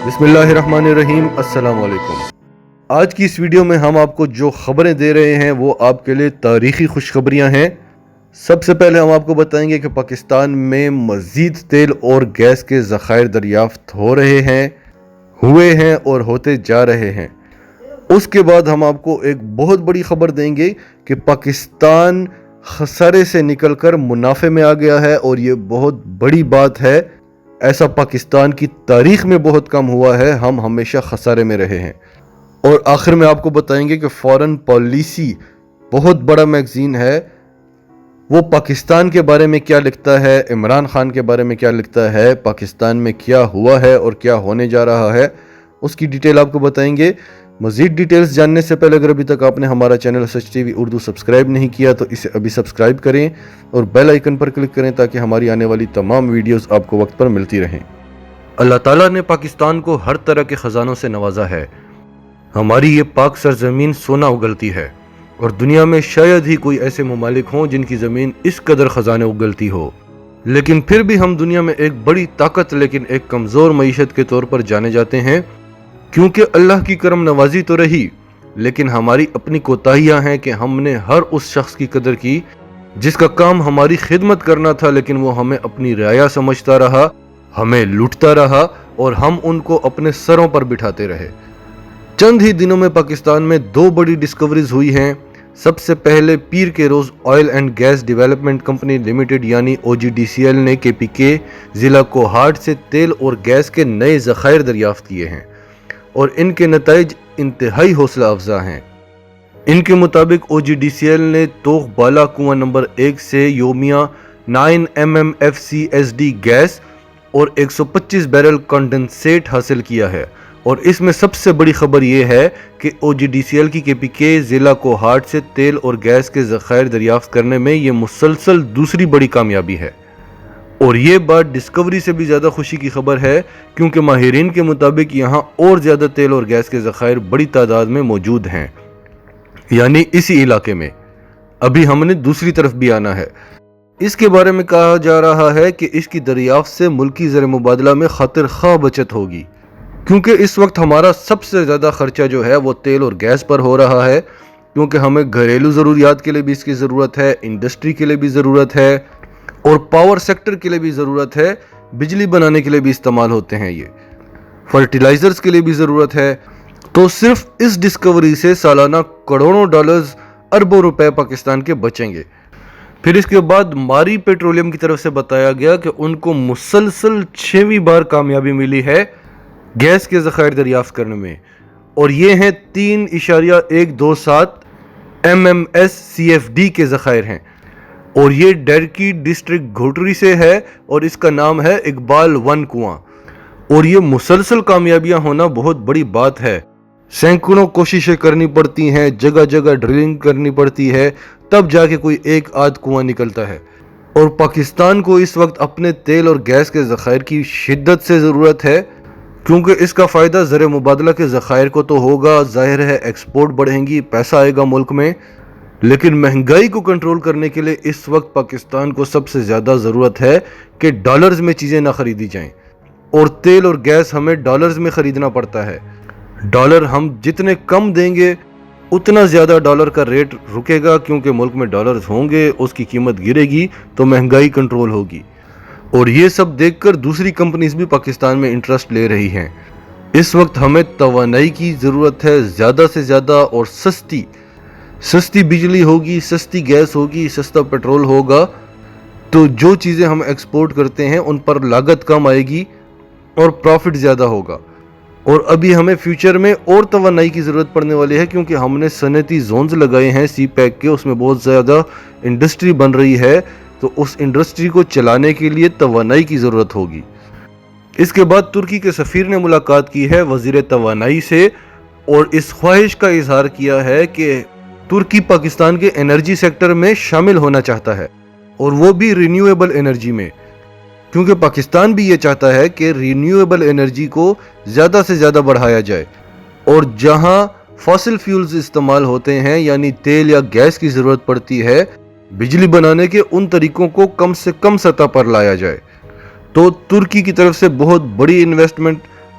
بسم اللہ الرحمن الرحیم، السلام علیکم۔ آج کی اس ویڈیو میں ہم آپ کو جو خبریں دے رہے ہیں وہ آپ کے لیے تاریخی خوشخبریاں ہیں۔ سب سے پہلے ہم آپ کو بتائیں گے کہ پاکستان میں مزید تیل اور گیس کے ذخائر دریافت ہوئے ہیں اور ہوتے جا رہے ہیں۔ اس کے بعد ہم آپ کو ایک بہت بڑی خبر دیں گے کہ پاکستان خسارے سے نکل کر منافع میں آ گیا ہے، اور یہ بہت بڑی بات ہے۔ ایسا پاکستان کی تاریخ میں بہت کم ہوا ہے، ہم ہمیشہ خسارے میں رہے ہیں۔ اور آخر میں آپ کو بتائیں گے کہ فارن پالیسی بہت بڑا میگزین ہے، وہ پاکستان کے بارے میں کیا لکھتا ہے، عمران خان کے بارے میں کیا لکھتا ہے، پاکستان میں کیا ہوا ہے اور کیا ہونے جا رہا ہے، اس کی ڈیٹیل آپ کو بتائیں گے۔ مزید ڈیٹیلز جاننے سے پہلے اگر ابھی تک آپ نے ہمارا چینل سچ ٹی وی اردو سبسکرائب نہیں کیا تو اسے ابھی سبسکرائب کریں اور بیل آئیکن پر کلک کریں تاکہ ہماری آنے والی تمام ویڈیوز آپ کو وقت پر ملتی رہیں۔ اللہ تعالیٰ نے پاکستان کو ہر طرح کے خزانوں سے نوازا ہے۔ ہماری یہ پاک سرزمین سونا اگلتی ہے، اور دنیا میں شاید ہی کوئی ایسے ممالک ہوں جن کی زمین اس قدر خزانے اگلتی ہو۔ لیکن پھر بھی ہم دنیا میں ایک بڑی طاقت لیکن ایک کمزور معیشت کے طور پر جانے جاتے ہیں، کیونکہ اللہ کی کرم نوازی تو رہی، لیکن ہماری اپنی کوتاہیاں ہیں کہ ہم نے ہر اس شخص کی قدر کی جس کا کام ہماری خدمت کرنا تھا، لیکن وہ ہمیں اپنی رعایا سمجھتا رہا، ہمیں لوٹتا رہا، اور ہم ان کو اپنے سروں پر بٹھاتے رہے۔ چند ہی دنوں میں پاکستان میں 2 بڑی ڈسکوریز ہوئی ہیں۔ سب سے پہلے پیر کے روز oil and gas development company limited یعنی OGDCL نے KPK ضلع کوہاٹ سے تیل اور گیس کے نئے ذخائر دریافت کیے ہیں، اور ان کے نتائج انتہائی حوصلہ افزا ہیں۔ ان کے مطابق OGDCL نے توخ بالا کنواں نمبر 1 سے یومیہ 9 mmfcsd گیس اور 125 بیرل کنڈنسیٹ حاصل کیا ہے، اور اس میں سب سے بڑی خبر یہ ہے کہ OGDCL کی KPK ضلع کوہاٹ سے تیل اور گیس کے ذخائر دریافت کرنے میں یہ مسلسل دوسری بڑی کامیابی ہے۔ اور یہ بات ڈسکوری سے بھی زیادہ خوشی کی خبر ہے، کیونکہ ماہرین کے مطابق یہاں اور زیادہ تیل اور گیس کے ذخائر بڑی تعداد میں موجود ہیں، یعنی اسی علاقے میں۔ ابھی ہم نے دوسری طرف بھی آنا ہے۔ اس کے بارے میں کہا جا رہا ہے کہ اس کی دریافت سے ملکی زر مبادلہ میں خاطر خواہ بچت ہوگی، کیونکہ اس وقت ہمارا سب سے زیادہ خرچہ جو ہے وہ تیل اور گیس پر ہو رہا ہے، کیونکہ ہمیں گھریلو ضروریات کے لیے بھی اس کی ضرورت ہے، انڈسٹری کے لیے بھی ضرورت ہے، اور پاور سیکٹر کے لیے بھی ضرورت ہے۔ بجلی بنانے کے لیے بھی استعمال ہوتے ہیں، یہ فرٹیلائزرز کے لیے بھی ضرورت ہے۔ تو صرف اس ڈسکوری سے سالانہ کروڑوں ڈالرز، اربوں روپے پاکستان کے بچیں گے۔ پھر اس کے بعد ماری پیٹرولیم کی طرف سے بتایا گیا کہ ان کو مسلسل 6ویں بار کامیابی ملی ہے گیس کے ذخائر دریافت کرنے میں، اور یہ ہیں 3.127 mmscfd کے ذخائر ہیں، اور یہ ڈیرکی ڈسٹرکٹ گھوٹری سے ہے، اور اس کا نام ہے اقبال 1 کنواں۔ اور یہ مسلسل کامیابیاں ہونا بہت بڑی بات ہے۔ سینکڑوں کوششیں کرنی پڑتی ہیں، جگہ جگہ ڈرلنگ کرنی پڑتی ہے، تب جا کے کوئی ایک آدھ کنواں نکلتا ہے۔ اور پاکستان کو اس وقت اپنے تیل اور گیس کے ذخائر کی شدت سے ضرورت ہے، کیونکہ اس کا فائدہ زر مبادلہ کے ذخائر کو تو ہوگا، ظاہر ہے ایکسپورٹ بڑھیں گی، پیسہ آئے گا ملک میں، لیکن مہنگائی کو کنٹرول کرنے کے لیے اس وقت پاکستان کو سب سے زیادہ ضرورت ہے کہ ڈالرز میں چیزیں نہ خریدی جائیں، اور تیل اور گیس ہمیں ڈالرز میں خریدنا پڑتا ہے۔ ڈالر ہم جتنے کم دیں گے اتنا زیادہ ڈالر کا ریٹ رکے گا، کیونکہ ملک میں ڈالرز ہوں گے، اس کی قیمت گرے گی تو مہنگائی کنٹرول ہوگی۔ اور یہ سب دیکھ کر دوسری کمپنیز بھی پاکستان میں انٹرسٹ لے رہی ہیں۔ اس وقت ہمیں توانائی کی ضرورت ہے، زیادہ سے زیادہ اور سستی بجلی ہوگی، سستی گیس ہوگی، سستا پیٹرول ہوگا، تو جو چیزیں ہم ایکسپورٹ کرتے ہیں ان پر لاگت کم آئے گی اور پروفٹ زیادہ ہوگا۔ اور ابھی ہمیں فیوچر میں اور توانائی کی ضرورت پڑنے والی ہے، کیونکہ ہم نے صنعتی زونز لگائے ہیں سی پیک کے، اس میں بہت زیادہ انڈسٹری بن رہی ہے، تو اس انڈسٹری کو چلانے کے لیے توانائی کی ضرورت ہوگی۔ اس کے بعد ترکی کے سفیر نے ملاقات کی ہے وزیر توانائی سے، اور اس خواہش کا اظہار کیا ہے کہ ترکی پاکستان کے انرجی سیکٹر میں شامل ہونا چاہتا ہے، اور وہ بھی رینیویبل انرجی میں، کیونکہ پاکستان بھی یہ چاہتا ہے کہ رینیویبل انرجی کو زیادہ سے زیادہ بڑھایا جائے، اور جہاں فاسل فیولز استعمال ہوتے ہیں یعنی تیل یا گیس کی ضرورت پڑتی ہے بجلی بنانے کے، ان طریقوں کو کم سے کم سطح پر لایا جائے۔ تو ترکی کی طرف سے بہت بڑی انویسٹمنٹ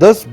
10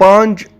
$5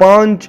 $5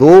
$2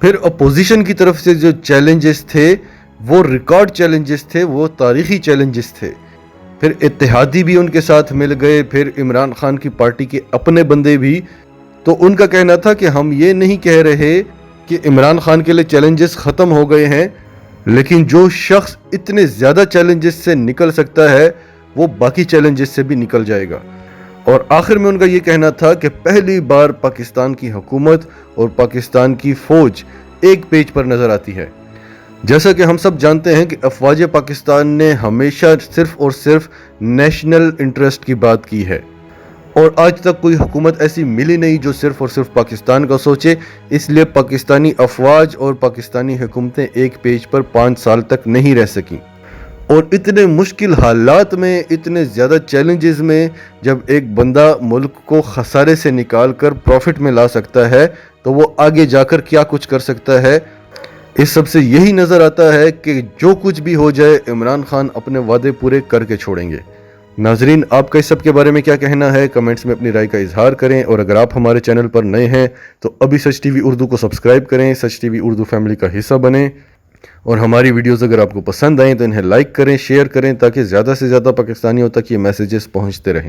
پھر اپوزیشن کی طرف سے جو چیلنجز تھے وہ ریکارڈ چیلنجز تھے، وہ تاریخی چیلنجز تھے۔ پھر اتحادی بھی ان کے ساتھ مل گئے، پھر عمران خان کی پارٹی کے اپنے بندے بھی۔ تو ان کا کہنا تھا کہ ہم یہ نہیں کہہ رہے کہ عمران خان کے لیے چیلنجز ختم ہو گئے ہیں، لیکن جو شخص اتنے زیادہ چیلنجز سے نکل سکتا ہے وہ باقی چیلنجز سے بھی نکل جائے گا۔ اور آخر میں ان کا یہ کہنا تھا کہ پہلی بار پاکستان کی حکومت اور پاکستان کی فوج ایک پیج پر نظر آتی ہے۔ جیسا کہ ہم سب جانتے ہیں کہ افواج پاکستان نے ہمیشہ صرف اور صرف نیشنل انٹرسٹ کی بات کی ہے، اور آج تک کوئی حکومت ایسی ملی نہیں جو صرف اور صرف پاکستان کا سوچے۔ اس لیے پاکستانی افواج اور پاکستانی حکومتیں ایک پیج پر 5 سال تک نہیں رہ سکیں، اور اتنے مشکل حالات میں، اتنے زیادہ چیلنجز میں جب ایک بندہ ملک کو خسارے سے نکال کر پروفٹ میں لا سکتا ہے تو وہ آگے جا کر کیا کچھ کر سکتا ہے۔ اس سب سے یہی نظر آتا ہے کہ جو کچھ بھی ہو جائے عمران خان اپنے وعدے پورے کر کے چھوڑیں گے۔ ناظرین، آپ کا اس سب کے بارے میں کیا کہنا ہے؟ کمنٹس میں اپنی رائے کا اظہار کریں، اور اگر آپ ہمارے چینل پر نئے ہیں تو ابھی سچ ٹی وی اردو کو سبسکرائب کریں، سچ ٹی وی اردو فیملی کا حصہ بنیں، اور ہماری ویڈیوز اگر آپ کو پسند آئیں تو انہیں لائک کریں، شیئر کریں، تاکہ زیادہ سے زیادہ پاکستانیوں تک یہ میسیجز پہنچتے رہیں۔